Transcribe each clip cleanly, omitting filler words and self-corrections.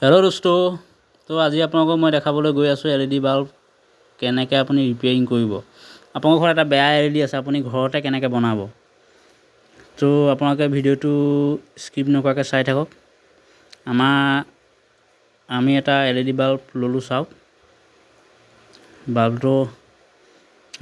Hello दोस्तों तो आज आपको मैं देखाबले गई आसो एलईडी बाल्ब केनेके आपुनी रिपेयरिंग करिब आपन घर एटा बेया एलईडी आछे आपुनी घरते केनेके बनाबो तो आपनालोके भिडिओटो स्किप नकराके चाइ थाকক आमी एटा एलईडी बाल्ब ललो चाওক बाल्बটো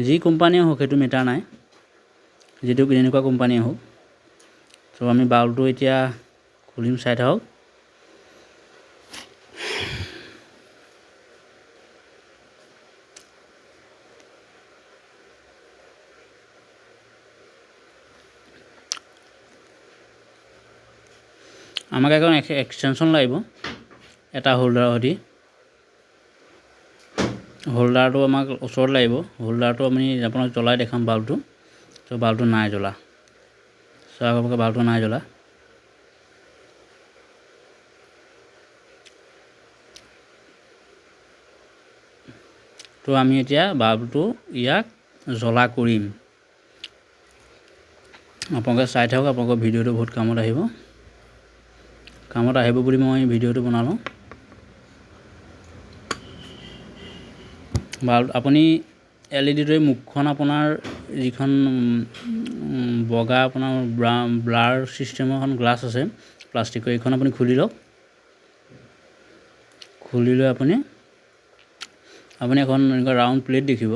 जी कोम्पानी होक हेतु मेटार नाइ जेतु जेनेकुवा कोम्पानी होक तो आमी बाल्बটো एतिया खुलिम चाइ थाকক আমাক এখন এক্সটেনশন লাগিব এটা হোল্ডাৰ হদি হোল্ডাৰটো আমাক ওচৰত লাগিব হোল্ডাৰটো আমি আপোনাক জ্বলাই দেখাম বাল্বটো তো বাল্বটো নাই জ্বলা আপোনালোকে বাল্বটো নাই জ্বলা তো আমি এতিয়া বাল্বটো ইয়াক জ্বলা কৰিম আপোনালোকে চাই থাকক আপোনালোকৰ ভিডিঅ'টো বহুত কামত আহিব বুলি মই ভিডিঅ'টো বনালো বাল্ব আপুনি এলইডিৰ মুখখন আপোনাৰ যিখন বগা আপোনাৰ ব্লাৰ সিস্টেমৰ এখন গ্লাছ আছে প্লাষ্টিকৰ এইখন আপুনি খুলি লওক খুলি লৈ আপুনি এখন ৰাউণ্ড প্লেট দেখিব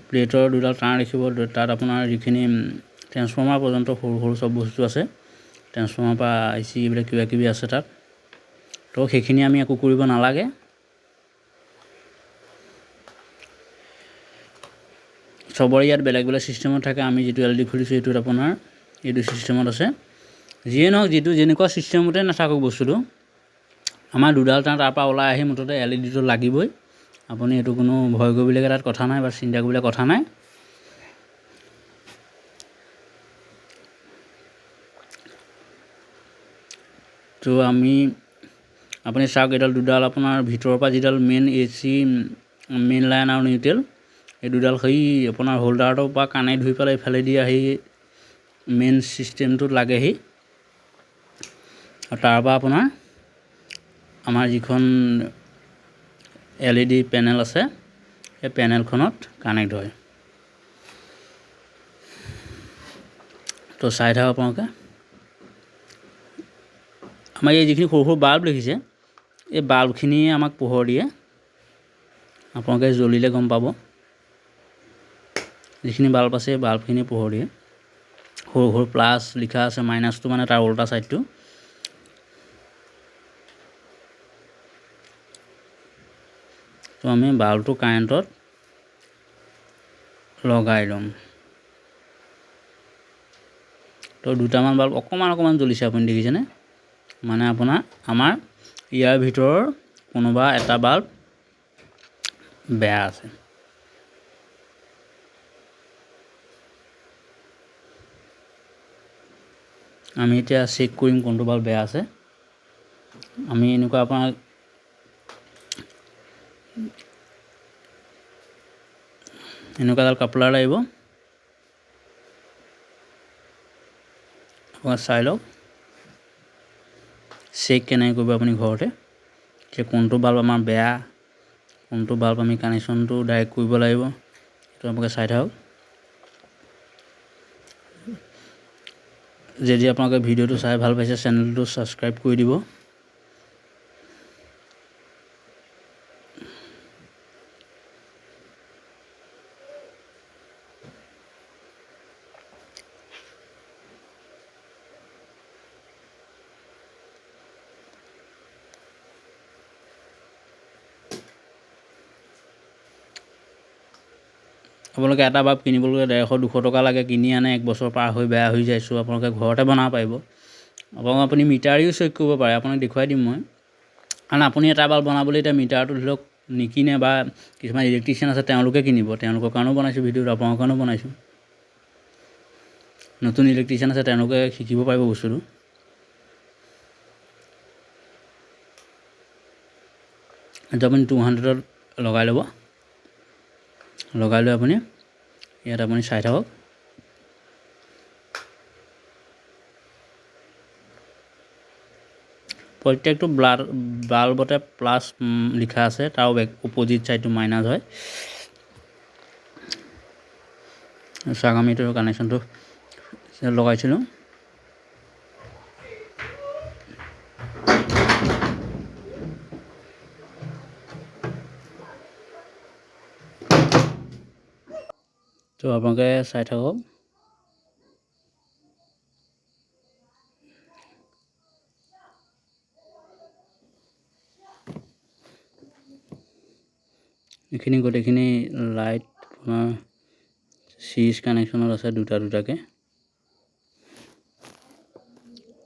প্লেটৰ দুডাল তাঁৰ দেখিব তাত আপোনাৰ যিখিনি ট্ৰান্সফৰ্মাৰ পৰ্যন্ত সৰু সৰু সব বস্তু আছে ট্ৰান্সফৰ্মাৰ পৰা আইসি এইবিলাক কিবা কিবি আছে তাত তো সেইখিনি আমি একো কৰিব নালাগে সবৰে ইয়াত বেলেগ বেলেগ সিস্টেমত থাকে আমি যেটো এলইডি খুলিছো এটোত আপোনাৰ এইটো সিস্টেমত আছে যিয়ে নহওক যেটো যেনেকুৱা সিস্টেমতে নাথাকক বস্তুটো আমাৰ দুডাল তাঁৰ তাৰ পৰা ওলাই আহি মুঠতে এলইডিটো লাগিবই আপুনি এটো কোনো ভয় কৰিবলগা তাত কথা নাই বা চিন্তা কৰিবলগা কথা নাই তো আপুনি চাওক এডাল দুডাল আপোনাৰ ভিতৰৰ পৰা যিডাল মেইন এসি মেইন লাইন আৰু নিউট্ৰেল এই দুডাল হৈ আপোনাৰ হোল্ডাৰটো পৰা কানেক্ট হৈ পেলাই ইফালে দি আহি মেইন সিস্টেমটোত লাগেহি আৰু তাৰ পৰা আপোনাৰ আমাৰ যিখন এলইডি পেনেল আছে এই পেনেলখনত কানেক্ট হয় তো চাই থাকক আপোনালোকে আমাৰ এই যিখিনি সৰু সৰু বাল্ব দেখিছে এই বাল্বখিনিয়ে আমাক পোহৰ দিয়ে আপোনালোকে জ্বলিলে গম পাব যিখিনি বাল্ব আছে বাল্বখিনি পোহৰ দিয়ে সৰু সৰু প্লাস লিখা আছে মাইনাসটো মানে তাৰ উল্টা সাইডটো তো আমি বাল্বটো কাৰেণ্টত লগাই লম তো দুটামান বাল্ব অকমান জ্বলিছে আপুনি দেখিছেনে মানে আমাৰ ইয়াৰ ভিতৰৰ কোনোবা এটা বাল্ব বেয়া আছে আমি এতিয়া চেক কৰিম কোনটো বাল্ব বেয়া আছে আমি এনেকুৱা আপোনাক এনেকুৱা এডাল কাপলাৰ লাগিব আপোনাক চাই লওক চেক কেনেকৈ কৰিব আপুনি ঘৰতে যে কোনটো বাল্ব আমাৰ বেয়া কোনটো বাল্ব আমি কানেকশ্যনটো ডাইৰেক্ট কৰিব লাগিব তো আপোনালোকে চাই থাকক যদি আপোনালোকে ভিডিঅ'টো চাই ভাল পাইছে চেনেলটো সাবস্ক্ৰাইব কৰি দিব আপোনালোকে এটা বাল্ব কিনিবলৈ 150-200 টকা লাগে কিনি আনে এক বছৰ পাৰ হৈ বেয়া হৈ যায় সো আপোনালোকে ঘৰতে বনাব পাৰিব আপুনি মিটাৰিও চেক কৰিব পাৰে আপোনাক দেখুৱাই দিম মই কাৰণ আপুনি এটা বাল্ব বনাবলৈ এটা মিটাৰটো ধৰক নিকিনে বা কিছুমান ইলেক্ট্ৰিচিয়ান আছে তেওঁলোকে কিনিব তেওঁলোকৰ কাৰণেও বনাইছো ভিডিঅ' আপোনালোকৰ কাৰণেও বনাইছো নতুন ইলেক্ট্ৰিচিয়ান আছে তেওঁলোকে শিকিব পাৰিব বস্তুটো এটা আপুনি 200ত লগাই ল'ব লগাই লৈ আপুনি ইয়াত আপুনি চাই থাকক প্ৰত্যেকটো বাল্বতে প্লাছ লিখা আছে, তাৰ অপজিট ছাইডটো মাইনাছ হয়। চাওক আমি এইটো কানেকশ্যনটো লগাইছিলোঁ। তো আপোনালোকে চাই থাকক। এইখিনি গোটেইখিনি লাইট আপোনাৰ চিৰিজ কানেকশ্যনত আছে, দুটাকৈ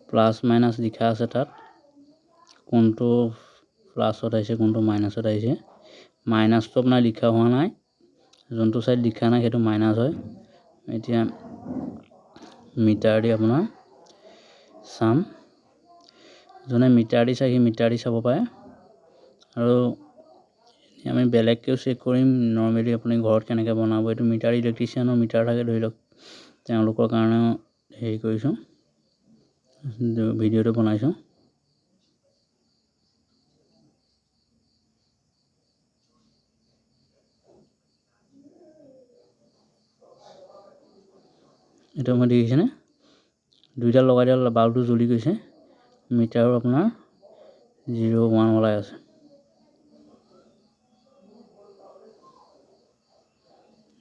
প্লাছ মাইনাছ লিখা আছে তাত, কোনটো প্লাছত আহিছে কোনটো মাইনাছত আহিছে। মাইনাছটো আপোনাৰ লিখা হোৱা নাই, যোনটো ছাইড লিখা নাই সেইটো মাইনাছ হয়। এতিয়া মিটাৰ দি আপোনাৰ চাম, যোনে মিটাৰ দি চাই সি মিটাৰ দি চাব পাৰে, আৰু আমি বেলেগকৈও চেক কৰিম। নৰ্মেলি আপুনি ঘৰত কেনেকৈ বনাব, এইটো মিটাৰ ইলেক্ট্ৰিচিয়ানৰ মিটাৰ থাকে, ধৰি লওক তেওঁলোকৰ কাৰণেও হেৰি কৰিছোঁ, ভিডিঅ'টো বনাইছোঁ। এইটো মই দেখিছেনে, দুইটা লগাই দিয়া বাল্বটো জ্বলি গৈছে, মিটাৰো আপোনাৰ 0 1 ওলাই আছে।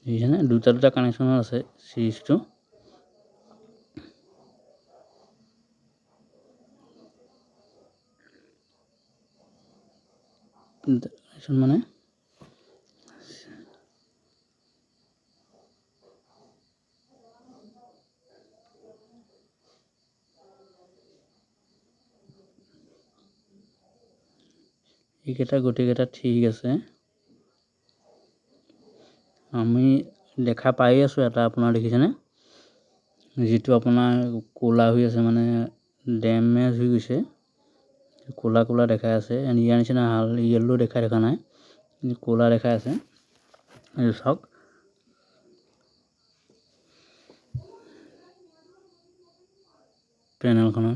দেখিছেনে, দুটা কানেকশ্যনত আছে চিৰিজটো। মানে এইকেইটা গোটেইকেইটা ঠিক আছে। আমি দেখা পাই আছোঁ এটা আপোনাৰ দেখিছেনে, যিটো আপোনাৰ ক'লা হৈ আছে, মানে ডেমেজ হৈ গৈছে, ক'লা ক'লা দেখাই আছে। ইয়াৰ নিচিনা য়েল্লো দেখাই থকা নাই, ক'লা দেখাই আছে। এইটো চাওক, পেনেলখনৰ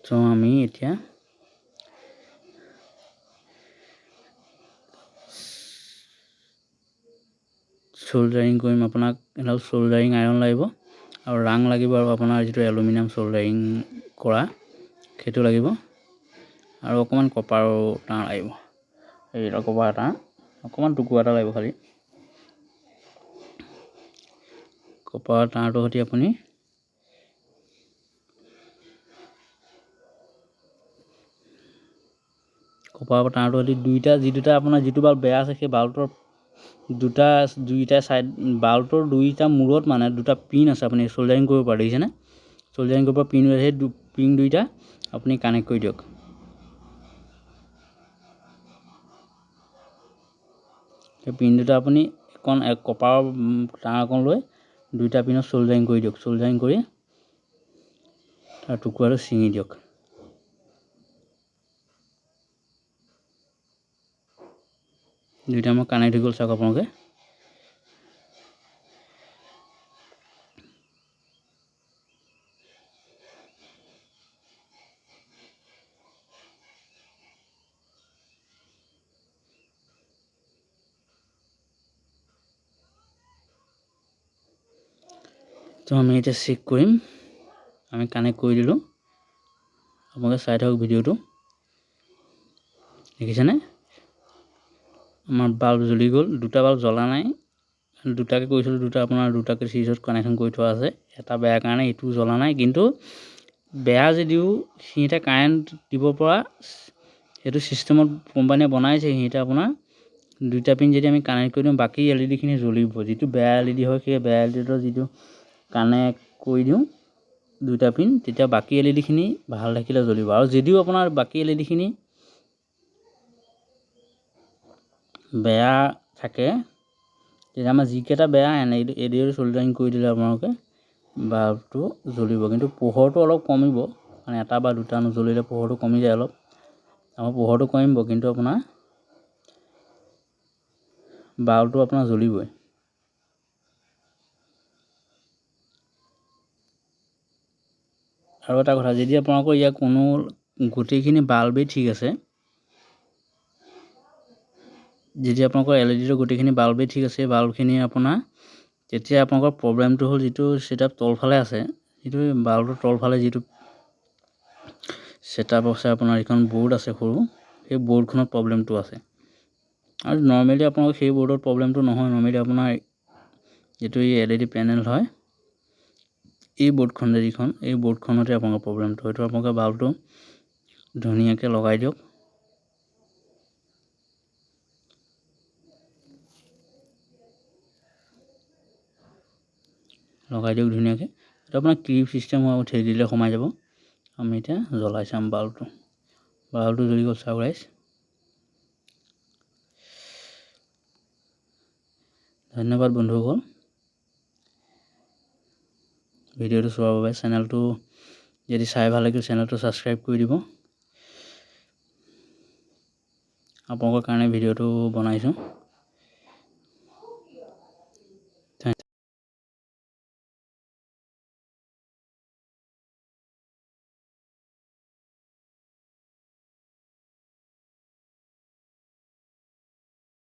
তো আমি এতিয়া চল্ডাৰিং কৰিম। আপোনাক এডাল চল্ডাৰিং আইৰণ লাগিব, আৰু ৰাং লাগিব, আৰু আপোনাৰ যিটো এলুমিনিয়াম চল্ডাৰিং কৰা সেইটো লাগিব, আৰু অকণমান কপাৰো তাঁৰ লাগিব। এইটো কপাৰ তাঁৰ অকণমান টুকুৰা এটা লাগিব খালি। কপাৰ তাঁৰটোৰ সৈতে আপুনি দুইটা আপোনাৰ যিটো বাল্ব বেয়া আছে সেই বাল্বটোৰ দুইটা ছাইড, বাল্বটোৰ দুইটা মূৰত মানে দুটা পিন আছে, আপুনি চল্ডাৰিং কৰিব পাৰে। দেখিছেনে, চল্ডাৰিং কৰিব পৰা পিন হৈ আছে, সেই পিন দুইটা আপুনি কানেক্ট কৰি দিয়ক। সেই পিন দুটা আপুনি কপাৰৰ তাঁৰ অকণ লৈ দুইটা পিনত চল্ডাৰিং কৰি দিয়ক। চল্ডাৰিং কৰি তাৰ টুকুৰাটো ছিঙি দিয়ক। দুইটা মই কানেক্ট হৈ গ'ল, চাওক আপোনালোকে। তো আমি এতিয়া চেক কৰিম। আমি কানেক্ট কৰি দিলোঁ, আপোনালোকে চাই থাকক ভিডিঅ'টো। দেখিছেনে, আমাৰ বাল্ব জ্বলি গ'ল। দুটা বাল্ব জ্বলা নাই, দুটাকৈ কৰিছিলোঁ, দুটাকৈ চিৰিজত কানেকশ্যন কৰি থোৱা আছে। এটা বেয়া কাৰণে এইটো জ্বলা নাই, কিন্তু বেয়া যদিও সিহঁতে কাৰেণ্ট দিব পৰা সেইটো ছিষ্টেমত কোম্পানীয়ে বনাইছে। সিহঁতে আপোনাৰ দুইটা পিন যদি আমি কানেক্ট কৰি দিওঁ, বাকী LED খিনি জ্বলিব। যিটো বেয়া LED হয়, সেই বেয়া LED যিটো কানেক্ট কৰি দিওঁ দুইটা পিন, তেতিয়া বাকী LED খিনি ভাল থাকিলে জ্বলিব। আৰু যদিও আপোনাৰ বাকী LED খিনি বেয়া থাকে, তেতিয়া আমাৰ যিকেইটা বেয়া হাইন এডিঅ' চল্ডাৰিং কৰি দিলে আপোনালোকে বাল্বটো জ্বলিব, কিন্তু পোহৰটো অলপ কমিব, কাৰণ এটা বা দুটা নজ্বলিলে পোহৰটো কমি যায় অলপ। আমাৰ পোহৰটো কমিব কিন্তু আপোনাৰ বাল্বটো আপোনাৰ জ্বলিবই। আৰু এটা কথা, যদি আপোনালোকৰ ইয়াৰ কোনো গোটেইখিনি বাল্বেই ঠিক আছে, যদি আপোনালোকৰ LED গোটেইখিনি বাল্বেই ঠিক আছে, বাল্বখিনি আপোনাৰ তেতিয়া আপোনালোকৰ প্ৰব্লেমটো হ'ল যিটো ছেটআপ তলফালে আছে, যিটো বাল্বটোৰ তলফালে যিটো ছেটআপ আছে আপোনাৰ এইখন বৰ্ড আছে সৰু, সেই বৰ্ডখনত প্ৰব্লেমটো আছে। আৰু নৰ্মেলি আপোনালোকৰ সেই বৰ্ডত প্ৰব্লেমটো নহয়, নৰ্মেলি আপোনাৰ যিটো এই LED পেনেল হয়, এই বৰ্ডখন যিখন, এই বৰ্ডখনতে আপোনালোকৰ প্ৰব্লেমটো, হয়তো আপোনালোকে বাল্বটো ধুনীয়াকৈ লগাই দিয়ক। ধুনীয়াকৈ। এইটো আপোনাৰ ক্লিপ চিষ্টেম হোৱা ঠেলি দিলে সোমাই যাব। আমি এতিয়া জ্বলাই চাম বাল্বটো জ্বলি গ'ল চাওক ৰাইজ। ধন্যবাদ বন্ধুসকল ভিডিঅ'টো চোৱাৰ বাবে। চেনেলটো যদি চাই ভাল লাগিল, চেনেলটো ছাবস্ক্ৰাইব কৰি দিব। আপোনালোকৰ কাৰণে ভিডিঅ'টো বনাইছোঁ।